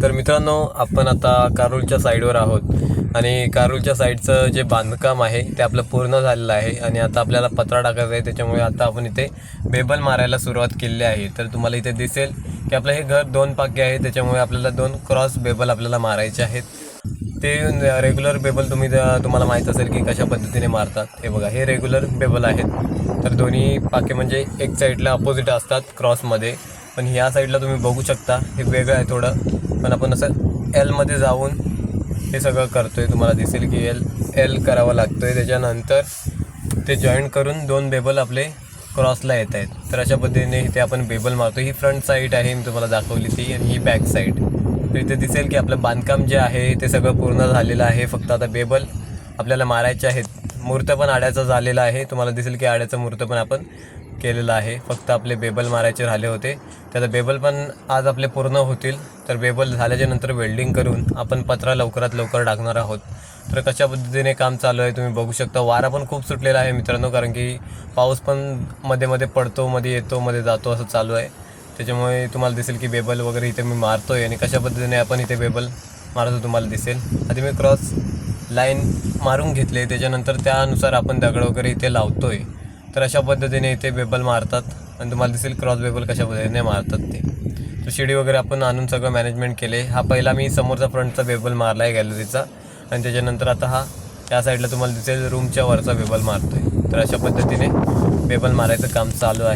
तर मित्रांनो, आपण आता कारूलच्या साईडवर आहोत आणि कारूलच्या साईडचं जे बांधकाम आहे ते आपलं पूर्ण झालेलं आहे आणि आता आपल्याला पत्रा टाकायचा आहे। त्याच्यामुळे आता आपण इथे बेबल मारायला सुरुवात केली आहे। तर तुम्हाला इथे दिसेल की आपलं हे घर 2 पाके आहे, त्याच्यामुळे आपल्याला 2 क्रॉस बेबल आपल्याला मारायचे आहेत। ते रेग्युलर बेबल तुम्हाला माहीत असेल की कशा पद्धतीने मारतात। हे बघा, हे रेग्युलर बेबल आहेत। तर दोन्ही पाके म्हणजे एक साईडला अपोजिट असतात क्रॉसमध्ये, पण ह्या साईडला तुम्ही बघू शकता हे वेगळं आहे थोडं। पण आपण असं एलमध्ये जाऊन हे सगळं करतोय। तुम्हाला दिसेल की एल करावं लागतोय, त्याच्यानंतर ते जॉईंट करून 2 बेबल आपले क्रॉसला येत आहेत। तर अशा पद्धतीने इथे आपण बेबल मारतो। ही फ्रंट साईड आहे, मी तुम्हाला दाखवली ती, आणि ही बॅक साईड। तर इथे दिसेल की आपलं बांधकाम जे आहे ते सगळं पूर्ण झालेलं आहे। फक्त आता बेबल आपल्याला मारायचे आहेत। मुहूर्त पण आड्याचा झालेला आहे, तुम्हाला दिसेल की आड्याचं मुहूर्त पण आपण केलेलं आहे। फक्त आपले बेबल मारायचे राहिले होते, तर बेबल पण आज आपले पूर्ण होतील। तर बेबल झाल्याच्या नंतर वेल्डिंग करून आपण पत्रा लवकरात लवकर टाकणार आहोत। तर कशा पद्धतीने काम चालू आहे तुम्ही बघू शकता। वारा पण खूप सुटलेला आहे मित्रांनो, कारण की पाऊस पण मध्ये मध्ये पडतो, मध्ये येतो, मध्ये जातो, असं चालू आहे। त्याच्यामुळे तुम्हाला दिसेल की बेबल वगैरे इथे मी मारतोय आणि कशा पद्धतीने आपण इथे बेबल मारतो तुम्हाला दिसेल। आधी मी क्रॉस लाईन मारून घेतले, त्याच्यानंतर त्यानुसार आपण दगड वगैरे इथे लावतोय। तर अशा पद्धतीने इथे बेबल मारतात आणि तुम्हाला दिसेल क्रॉस बेबल कशा पद्धतीने मारतात ते। तर शिडी वगैरे आपण आणून सगळं मॅनेजमेंट केले। हा पहिला मी समोरचा फ्रंटचा बेबल मारला आहे गॅलरीचा, आणि त्याच्यानंतर आता हा त्या साईडला तुम्हाला दिसेल रूमच्या वरचा बेबल मारतोय। तर अशा पद्धतीने बेबल मारायचं काम चालू आहे।